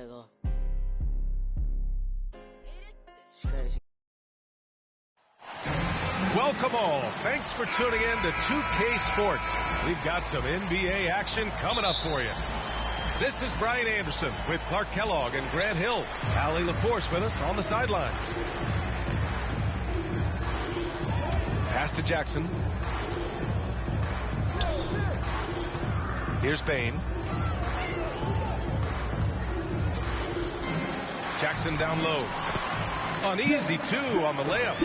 juego. Welcome all. Thanks for tuning in to 2K Sports. We've got some NBA action coming up for you. This is Brian Anderson with Clark Kellogg and Grant Hill. Allie LaForce with us on the sidelines. Pass to Jackson. Here's Bain. Jackson down low. Uneasy, too, on the layup.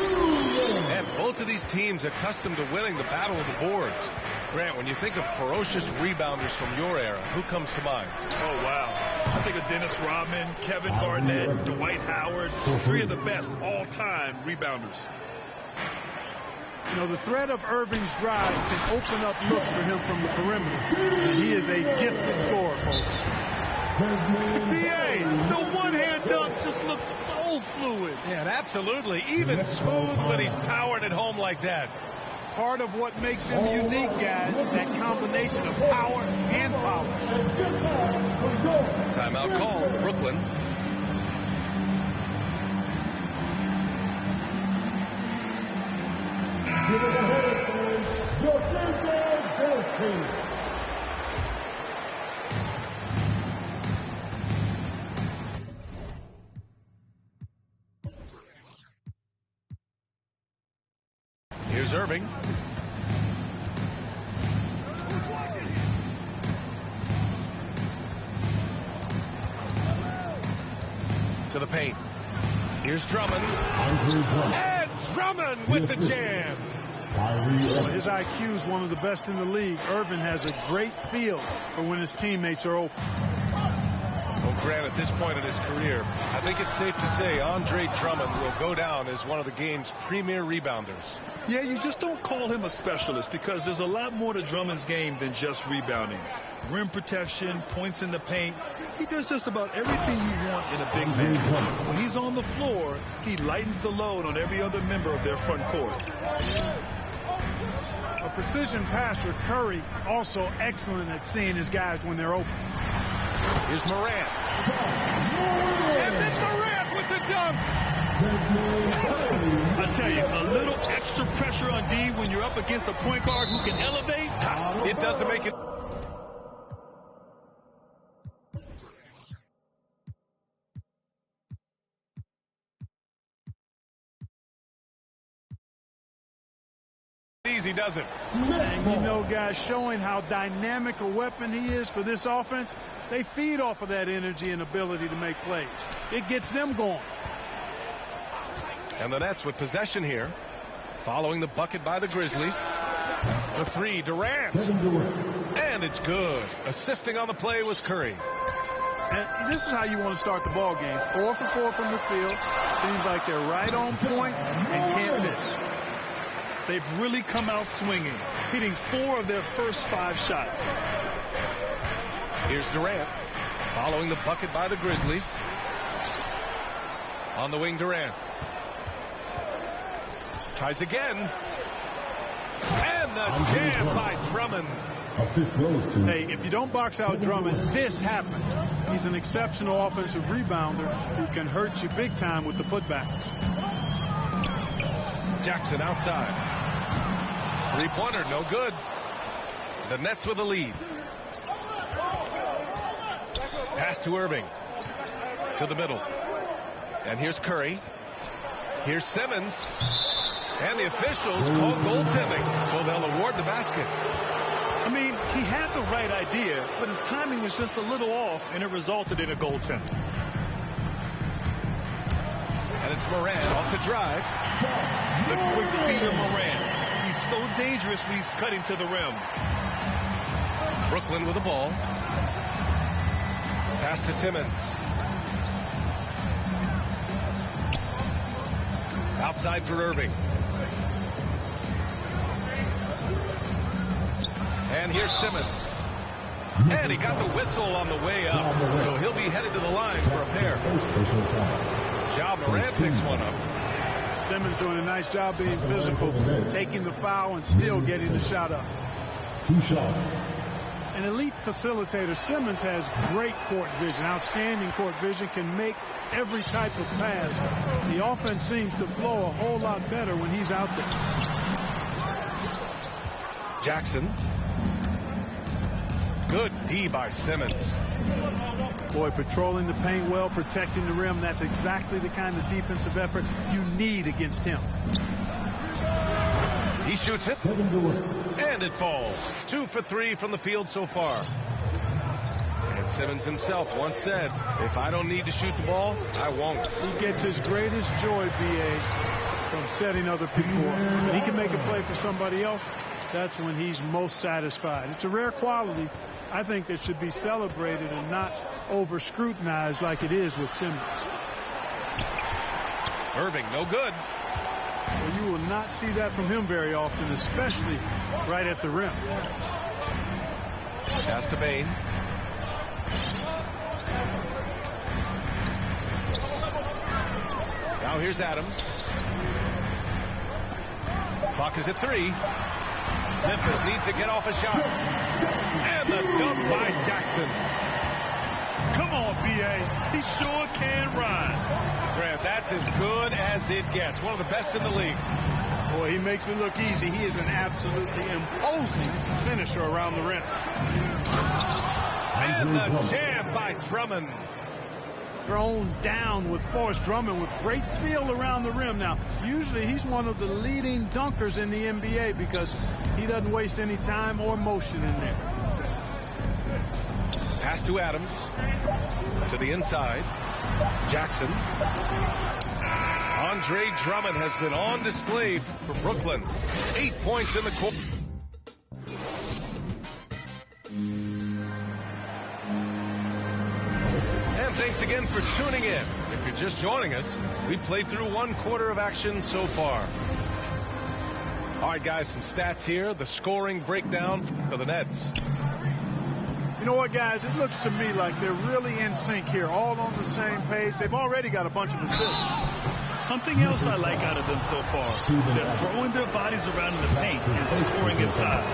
And both of these teams accustomed to winning the battle of the boards. Grant, when you think of ferocious rebounders from your era, who comes to mind? Oh, wow. I think of Dennis Rodman, Kevin Garnett, Dwight Howard, three of the best all-time rebounders. You know, the threat of Irving's drive can open up looks for him from the perimeter. And he is a gifted scorer, folks. B.A., the one-hand dunk just looks so fluid. Yeah, absolutely. Even smooth when he's powering it home like that. Part of what makes him unique, guys, that combination of power and power. Timeout call, Brooklyn. Here's Irving. To the paint. Here's Drummond. And Drummond with the jam. Well, his IQ is one of the best in the league. Irving has a great feel for when his teammates are open. Well, Grant, at this point in his career, I think it's safe to say Andre Drummond will go down as one of the game's premier rebounders. Yeah, you just don't call him a specialist because there's a lot more to Drummond's game than just rebounding. Rim protection, points in the paint. He does just about everything you want in a big man. When he's on the floor, he lightens the load on every other member of their front court. A precision passer, Curry, also excellent at seeing his guys when they're open. Here's Morant. And then Morant with the dunk. I tell you, a little extra pressure on D when you're up against a point guard who can elevate. It doesn't make it easy, does it? And you know, guys, showing how dynamic a weapon he is for this offense, they feed off of that energy and ability to make plays. It gets them going. And the Nets with possession here, following the bucket by the Grizzlies. The three, Durant. And it's good. Assisting on the play was Curry. And this is how you want to start the ball game. 4 for 4 from the field. Seems like they're right on point and can't miss. They've really come out swinging, hitting 4 of their first 5 shots. Here's Durant, following the bucket by the Grizzlies. On the wing, Durant. Tries again. And the jam by Drummond. Hey, if you don't box out Drummond, this happens. He's an exceptional offensive rebounder who can hurt you big time with the putbacks. Jackson outside. Three-pointer, no good. The Nets with a lead. Pass to Irving. To the middle. And here's Curry. Here's Simmons. And the officials call goaltending, so they'll award the basket. I mean, he had the right idea, but his timing was just a little off, and it resulted in a goaltend. And it's Morant off the drive. The quick feeder Morant. He's so dangerous when he's cutting to the rim. Brooklyn with the ball. Pass to Simmons. Outside for Irving. And here's Simmons. And he got the whistle on the way up, so he'll be headed to the line for a pair. Ja Morant picks one up. Simmons doing a nice job being physical, taking the foul and still getting the shot up. an elite facilitator. Simmons has great court vision, outstanding court vision, can make every type of pass. The offense seems to flow a whole lot better when he's out there. Jackson. Good D by Simmons. Boy, patrolling the paint well, protecting the rim. That's exactly the kind of defensive effort you need against him. He shoots it, and it falls. 2 for 3 from the field so far. And Simmons himself once said, if I don't need to shoot the ball, I won't. He gets his greatest joy, B.A., from setting other people up. When he can make a play for somebody else, that's when he's most satisfied. It's a rare quality, I think, that should be celebrated and not over-scrutinized like it is with Simmons. Irving, no good. Well, you will not see that from him very often, especially right at the rim. Pass to Bain. Now here's Adams. Clock is at 3. Memphis needs to get off a shot. And the dunk by Jackson. Come on, B.A. He sure can rise. Grant, that's as good as it gets. One of the best in the league. Boy, he makes it look easy. He is an absolutely imposing finisher around the rim. And the jam by Drummond. Thrown down with force. Drummond with great feel around the rim. Now, usually he's one of the leading dunkers in the NBA because he doesn't waste any time or motion in there. Pass to Adams. To the inside. Jackson. Andre Drummond has been on display for Brooklyn. 8 points in the court. And thanks again for tuning in. If you're just joining us, we played through 1/4 of action so far. All right, guys, some stats here. The scoring breakdown for the Nets. You know what, guys? It looks to me like they're really in sync here, all on the same page. They've already got a bunch of assists. Something else I like out of them so far. They're throwing their bodies around in the paint and scoring inside.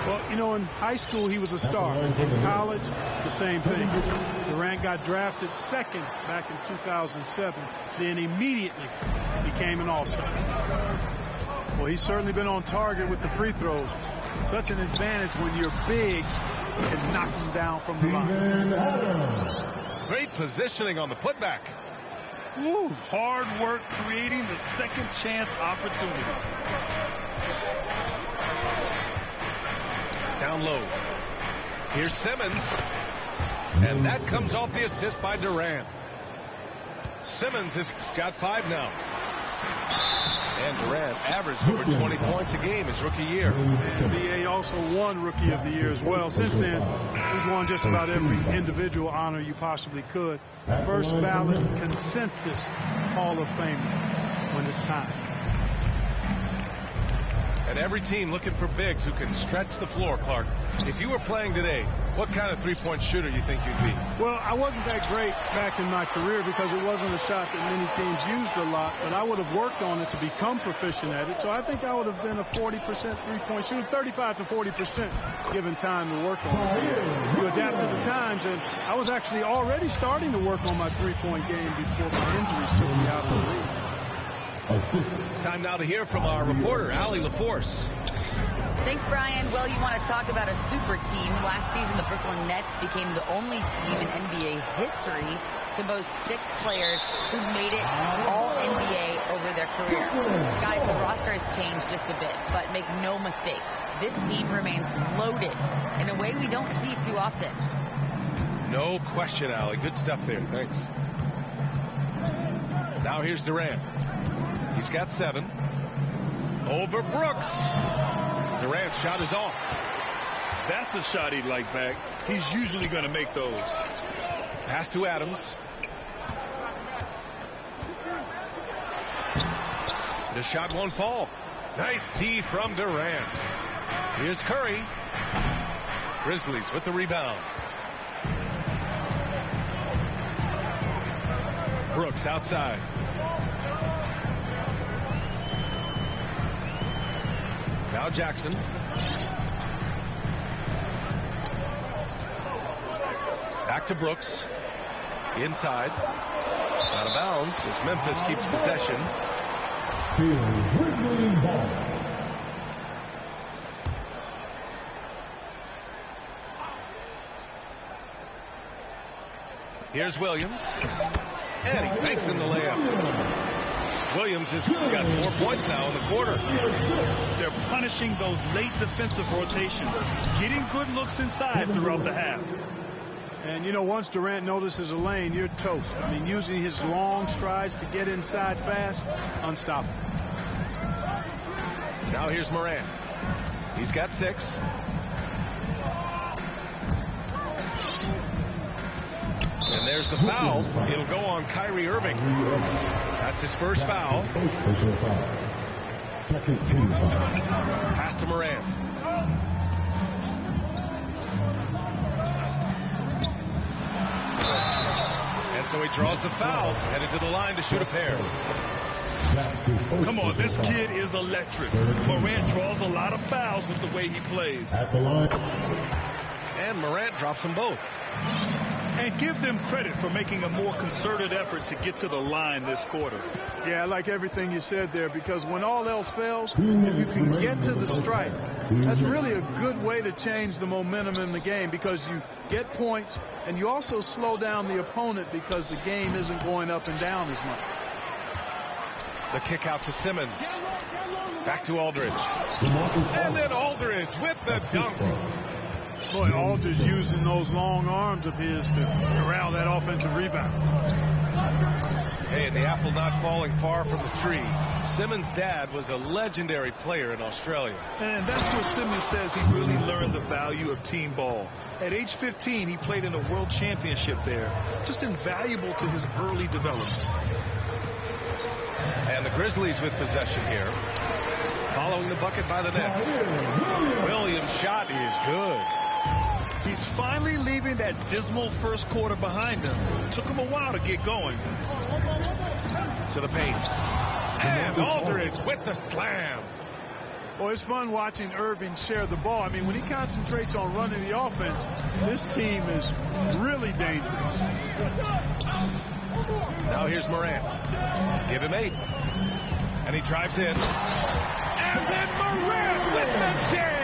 Well, you know, in high school, he was a star. In college, the same thing. Durant got drafted second back in 2007, then immediately became an all-star. Well, he's certainly been on target with the free throws. Such an advantage when your bigs can knock them down from the line. Great positioning on the putback. Woo, hard work creating the second chance opportunity. Down low. Here's Simmons. And that comes off the assist by Durant. Simmons has got 5 now. And Durant averaged over 20 points a game his rookie year. NBA also won Rookie of the Year as well. Since then, he's won just about every individual honor you possibly could. First ballot consensus Hall of Famer when it's time. And every team looking for bigs who can stretch the floor, Clark. If you were playing today, what kind of three-point shooter you think you'd be? Well, I wasn't that great back in my career because it wasn't a shot that many teams used a lot, but I would have worked on it to become proficient at it. So I think I would have been a 40% three-point shooter, 35 to 40% given time to work on it. You adapt to the times, and I was actually already starting to work on my three-point game before my injuries took me out of the league. Time now to hear from our reporter, Allie LaForce. Thanks, Brian. Well, you want to talk about a super team. Last season, the Brooklyn Nets became the only team in NBA history to boast 6 players who made it all NBA over their career. Guys, the roster has changed just a bit, but make no mistake, this team remains loaded in a way we don't see too often. No question, Allie. Good stuff there. Thanks. Now here's Durant. He's got 7. Over Brooks. Durant's shot is off. That's a shot he'd like back. He's usually going to make those. Pass to Adams. The shot won't fall. Nice D from Durant. Here's Curry. Grizzlies with the rebound. Brooks outside. Now Jackson. Back to Brooks. Inside. Out of bounds as Memphis keeps possession. Here's Williams. And he fakes in the layup. Williams has got 4 points now in the quarter. They're punishing those late defensive rotations, getting good looks inside throughout the half. And, you know, once Durant notices a lane, you're toast. I mean, using his long strides to get inside fast, unstoppable. Now here's Morant. He's got 6. And there's the foul. It'll go on Kyrie Irving. That's his first foul. Second team foul. Pass to Morant. And so he draws the foul, headed to the line to shoot a pair. Come on, this kid is electric. Morant draws a lot of fouls with the way he plays. At the line. And Morant drops them both. And give them credit for making a more concerted effort to get to the line this quarter. Yeah, I like everything you said there, because when all else fails, if you can get to the stripe, that's really a good way to change the momentum in the game, because you get points and you also slow down the opponent because the game isn't going up and down as much. The kick out to Simmons. Back to Aldridge. And then Aldridge with the dunk. Boy, Aldridge using those long arms of his to corral that offensive rebound. Hey, and the apple not falling far from the tree. Simmons' dad was a legendary player in Australia. And that's where Simmons says he really learned the value of team ball. At age 15, he played in a world championship there. Just invaluable to his early development. And the Grizzlies with possession here. Following the bucket by the Nets. Williams' shot is good. He's finally leaving that dismal first quarter behind him. Took him a while to get going. To the paint. And Aldridge with the slam. Well, it's fun watching Irving share the ball. I mean, when he concentrates on running the offense, this team is really dangerous. Now here's Morant. Give him 8. And he drives in. And then Morant with the jam.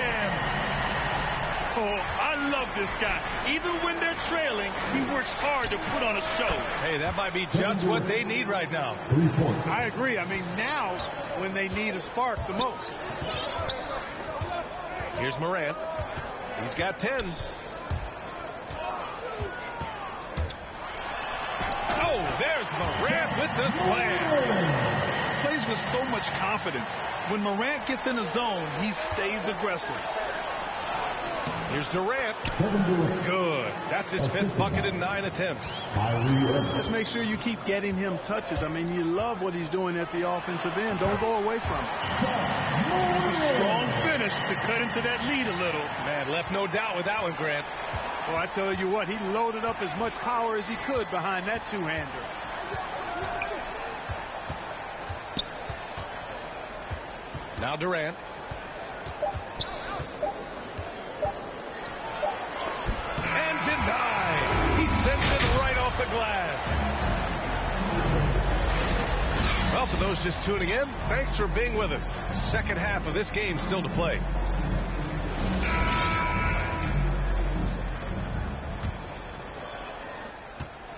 Oh, I love this guy. Even when they're trailing, he works hard to put on a show. Hey, that might be just what they need right now. 3 points. I agree. I mean, now's when they need a spark the most. Here's Morant. He's got 10. Oh, there's Morant with the slam. Plays with so much confidence. When Morant gets in the zone, he stays aggressive. Here's Durant. Good. That's his 5th bucket in 9 attempts. Just make sure you keep getting him touches. I mean, you love what he's doing at the offensive end. Don't go away from it. Strong finish to cut into that lead a little. Man, left no doubt with that one, Grant. Well, I tell you what, he loaded up as much power as he could behind that two-hander. Now Durant. And denied. He sends it right off the glass. Well, for those just tuning in, thanks for being with us. Second half of this game still to play.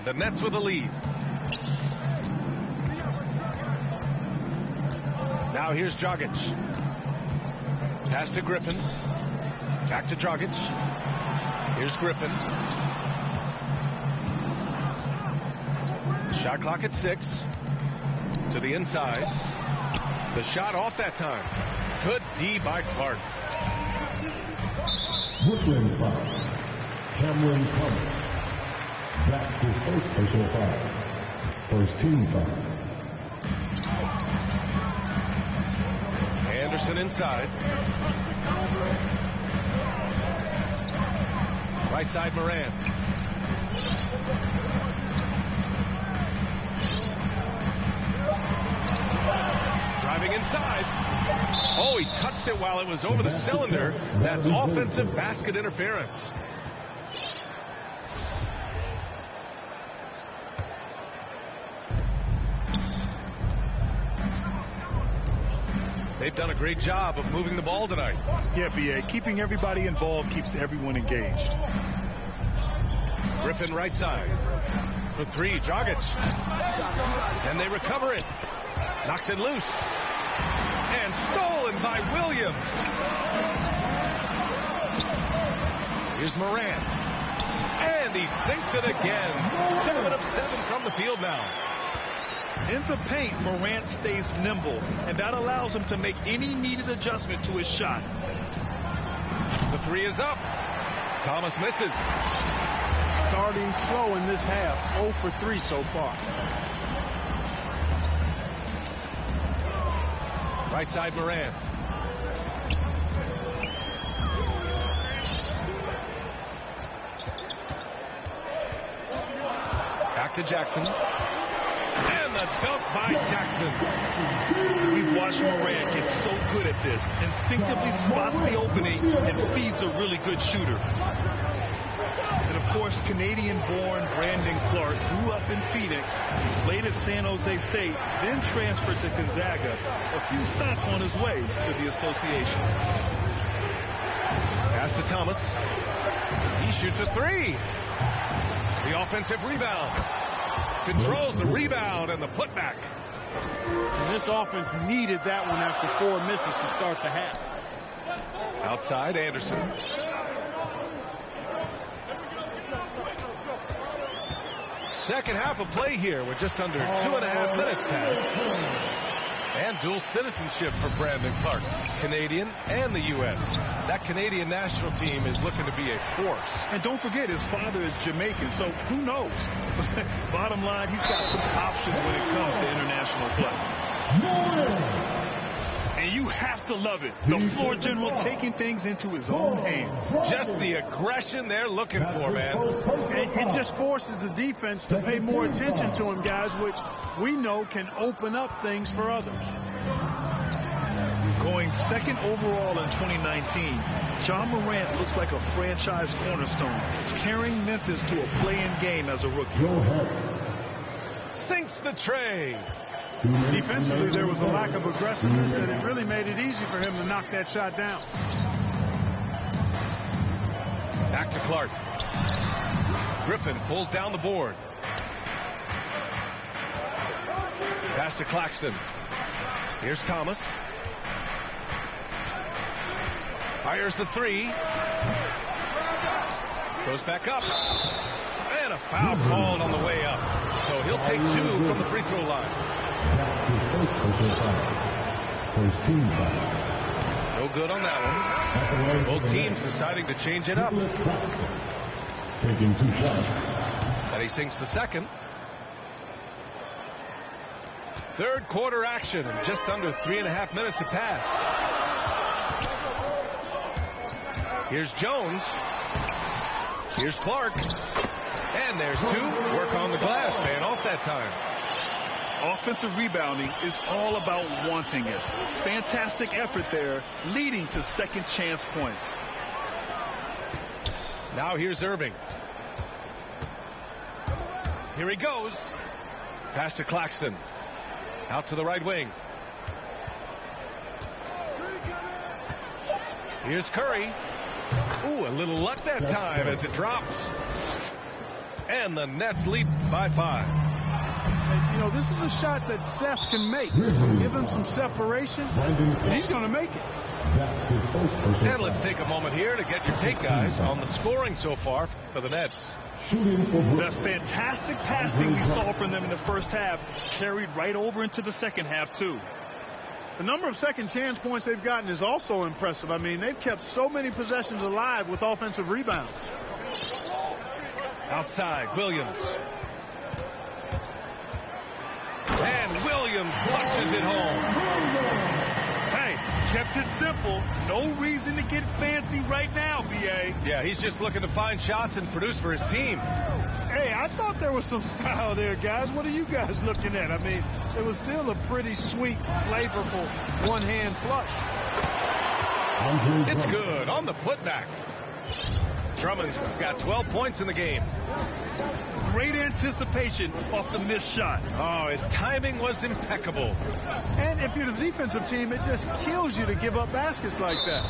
The Nets with a lead. Now here's Dragic. Pass to Griffin. Back to Dragic. Here's Griffin. Shot clock at 6. To the inside. The shot off that time. Good D by Clark. Brooklyn's foul. Cameron Thomas. That's his first personal foul. First team foul. Anderson inside. Right side Morant. Driving inside. Oh, he touched it while it was over the cylinder. That's offensive basket interference. They've done a great job of moving the ball tonight. Yeah, B.A. Keeping everybody involved keeps everyone engaged. Griffin right side. For three, Dragic. And they recover it. Knocks it loose. And stolen by Williams. Here's Morant. And he sinks it again. 7 of 7 from the field now. In the paint, Morant stays nimble, and that allows him to make any needed adjustment to his shot. The three is up. Thomas misses. Starting slow in this half. 0 for 3 so far. Right side, Morant. Back to Jackson. And the dunk by Jackson. We've watched Morant get so good at this. Instinctively spots the opening and feeds a really good shooter. And of course, Canadian-born Brandon Clark grew up in Phoenix, played at San Jose State, then transferred to Gonzaga. A few stops on his way to the association. Pass to Thomas. He shoots a three. The offensive rebound. Controls the rebound and the putback. And this offense needed that one after 4 misses to start the half. Outside, Anderson. Second half of play here with just under 2.5 minutes passed. And dual citizenship for Brandon Clark, Canadian and the U.S. That Canadian national team is looking to be a force. And don't forget, his father is Jamaican, so who knows? Bottom line, he's got some options when it comes to international play. And you have to love it. The floor general taking things into his own hands. Just the aggression they're looking for, man. It just forces the defense to pay more attention to him, guys, which we know can open up things for others. Going second overall in 2019, John Morant looks like a franchise cornerstone, carrying Memphis to a play-in game as a rookie. Sinks the tray. Defensively, there was a lack of aggressiveness, and it really made it easy for him to knock that shot down. Back to Clark. Griffin pulls down the board. Pass to Claxton. Here's Thomas. Fires the three. Goes back up. And a foul called on the way up. So he'll take 2 from the free throw line. That's his first personal foul. First team foul. No good on that one. Both teams deciding to change it up. Taking 2 shots. And he sinks the second. Third quarter action, and just under 3.5 minutes have passed. Here's Jones. Here's Clark. And there's 2. Work on the glass, paying off that time. Offensive rebounding is all about wanting it. Fantastic effort there, leading to second chance points. Now here's Irving. Here he goes. Pass to Claxton. Out to the right wing. Here's Curry. Ooh, a little luck that time as it drops. And the Nets lead by 5. You know, this is a shot that Seth can make. Give him some separation, and he's going to make it. That's his first personal And let's take a moment here to get your take, guys, on the scoring so far for the Nets. shooting for The fantastic passing we saw from them in the first half carried right over into the second half, too. The number of second chance points they've gotten is also impressive. I mean, they've kept so many possessions alive with offensive rebounds. Outside, Williams. And Williams punches it home. Hey, kept it simple. No reason to get fancy right now, B.A. Yeah, he's just looking to find shots and produce for his team. Hey, I thought there was some style there, guys. What are you guys looking at? I mean, it was still a pretty sweet, flavorful one-hand flush. It's good on the putback. Drummond's got 12 points in the game. Great anticipation off the missed shot. Oh, his timing was impeccable. And if you're the defensive team, it just kills you to give up baskets like that.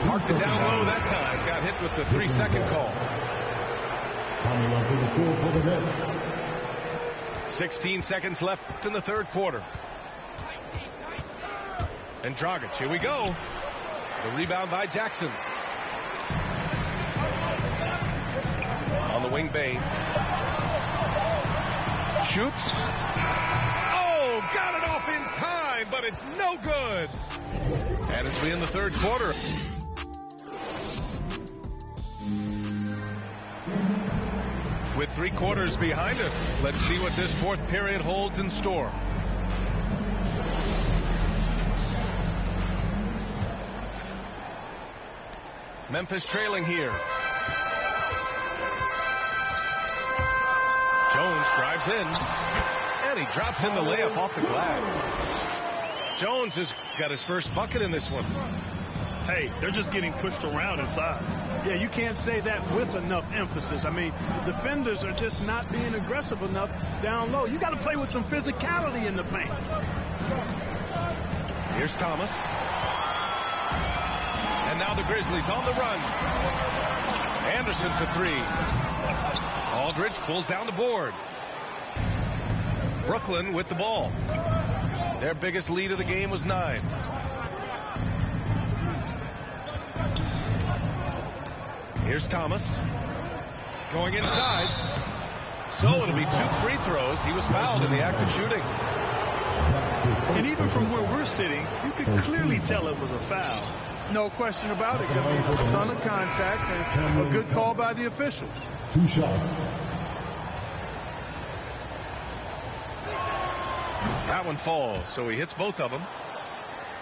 Marked it down low that time. Got hit with the 3-second call. Coming up to the field for the Nets. 16 seconds left in the third quarter. And Dragic, here we go. The rebound by Jackson. On the wing, Bain. Shoots. Oh, got it off in time, but it's no good. And as we in the third quarter. With 3 quarters behind us, let's see what this fourth period holds in store. Memphis trailing here. Jones drives in, and he drops in the layup off the glass. Jones has got his first bucket in this one. Hey, they're just getting pushed around inside. Yeah, you can't say that with enough emphasis. I mean, the defenders are just not being aggressive enough down low. You got to play with some physicality in the paint. Here's Thomas. And now the Grizzlies on the run. Anderson for 3. Aldridge pulls down the board. Brooklyn with the ball. Their biggest lead of the game was 9. Here's Thomas. Going inside. So it'll be 2 free throws. He was fouled in the act of shooting. And even from where we're sitting, you could clearly tell it was a foul. No question about it. Going to be a ton of contact and a good call by the officials. 2 shots. That one falls, so he hits both of them.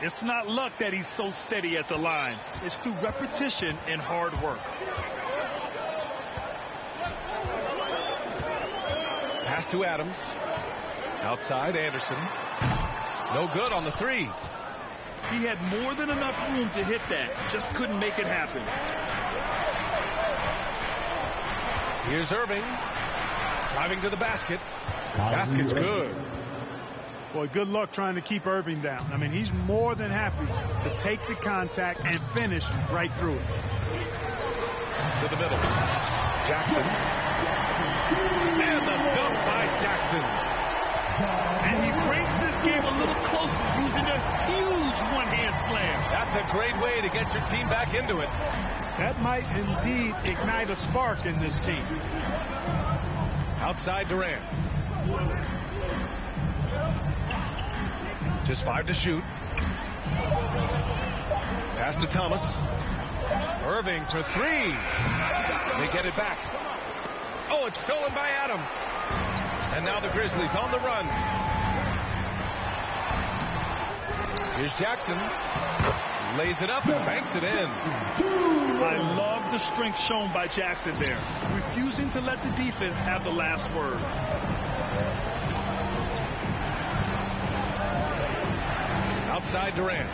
It's not luck that he's so steady at the line. It's through repetition and hard work. Pass to Adams. Outside, Anderson. No good on the 3. He had more than enough room to hit that. Just couldn't make it happen. Here's Irving. Driving to the basket. Basket's good. Boy, good luck trying to keep Irving down. I mean, he's more than happy to take the contact and finish right through it. To the middle. Jackson. And the dunk by Jackson. And he brings this game a little closer using a huge one-hand slam. That's a great way to get your team back into it. That might indeed ignite a spark in this team. Outside Durant. Just 5 to shoot. Pass to Thomas. Irving for 3. They get it back. Oh, it's stolen by Adams. And now the Grizzlies on the run. Here's Jackson. Lays it up and banks it in. I love the strength shown by Jackson there, refusing to let the defense have the last word. Outside Durant.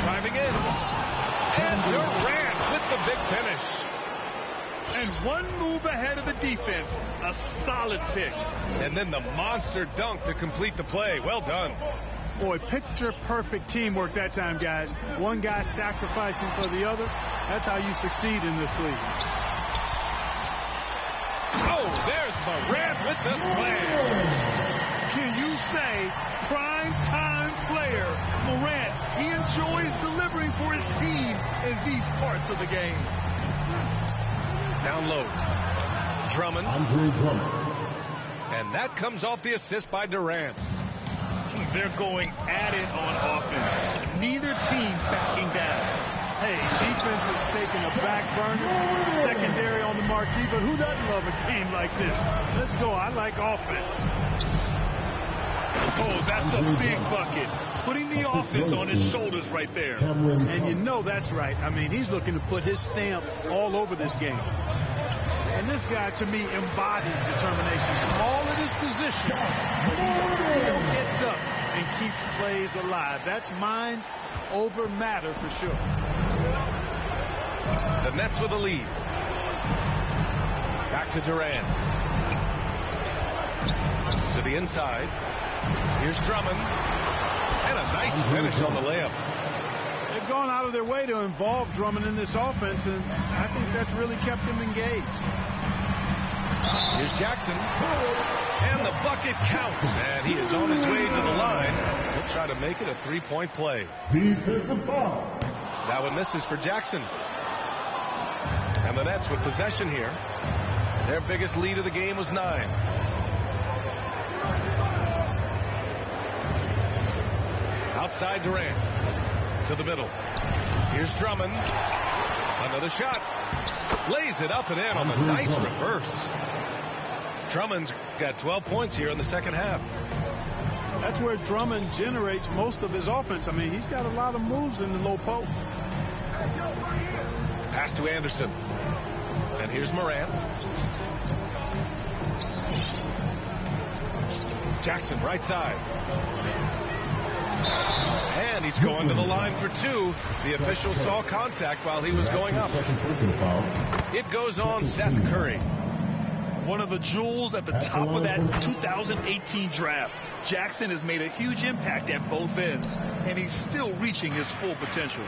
Driving in. And Durant with the big finish. And one move ahead of the defense. A solid pick. And then the monster dunk to complete the play. Well done. Boy, picture-perfect teamwork that time, guys. One guy sacrificing for the other. That's how you succeed in this league. Oh, there's Morant with the slam. Can you say prime-time player Morant? He enjoys delivering for his team in these parts of the game. Down low. Drummond. Andre Drummond. And that comes off the assist by Durant. They're going at it on offense. Neither team backing down. Hey, defense is taking a back burner. Secondary on the marquee, but who doesn't love a game like this? Let's go. I like offense. Oh, that's a big bucket. Putting the offense on his shoulders right there. And you know that's right. I mean, he's looking to put his stamp all over this game. And this guy, to me, embodies determination. Small at his position, but he still gets up and keeps plays alive. That's mind over matter for sure. The Nets with a lead. Back to Durant. To the inside. Here's Drummond. And a nice finish on the layup. They've gone out of their way to involve Drummond in this offense, and I think that's really kept him engaged. Here's Jackson. And the bucket counts. And he is on his way to the line. He'll try to make it a three-point play. That one misses for Jackson. And the Nets with possession here. Their biggest lead of the game was 9. Outside Durant. To the middle. Here's Drummond. Another shot. Lays it up and in on the nice reverse. Drummond's got 12 points here in the second half. That's where Drummond generates most of his offense. I mean, he's got a lot of moves in the low post. Pass to Anderson. And here's Morant. Jackson right side. And he's going to the line for 2. The official saw contact while he was going up. It goes on Seth Curry. One of the jewels at the top of that 2018 draft. Jackson has made a huge impact at both ends, and he's still reaching his full potential.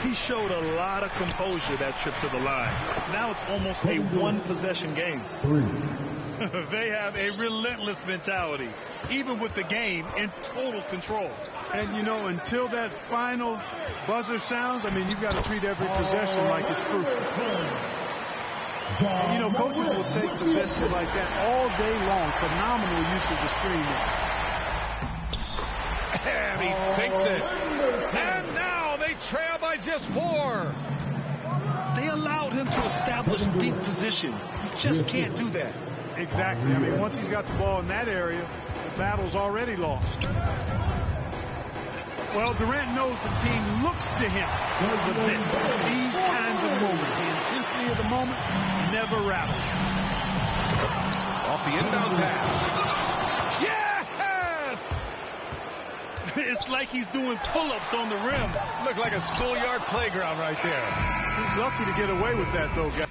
He showed a lot of composure that trip to the line. Now it's almost a one-possession game. They have a relentless mentality, even with the game in total control. And, you know, until that final buzzer sounds, I mean, you've got to treat every possession like it's crucial. And, you know, coaches will take possessions like that all day long. Phenomenal use of the screen there. And he sinks it. And now they trail by just 4. They allowed him to establish deep position. You just can't do that. Exactly. I mean, once he's got the ball in that area, the battle's already lost. Well, Durant knows the team looks to him for these kinds of moments. The intensity of the moment never rattles. Off the inbound pass. Yes! It's like he's doing pull-ups on the rim. Looked like a schoolyard playground right there. He's lucky to get away with that, though, guys.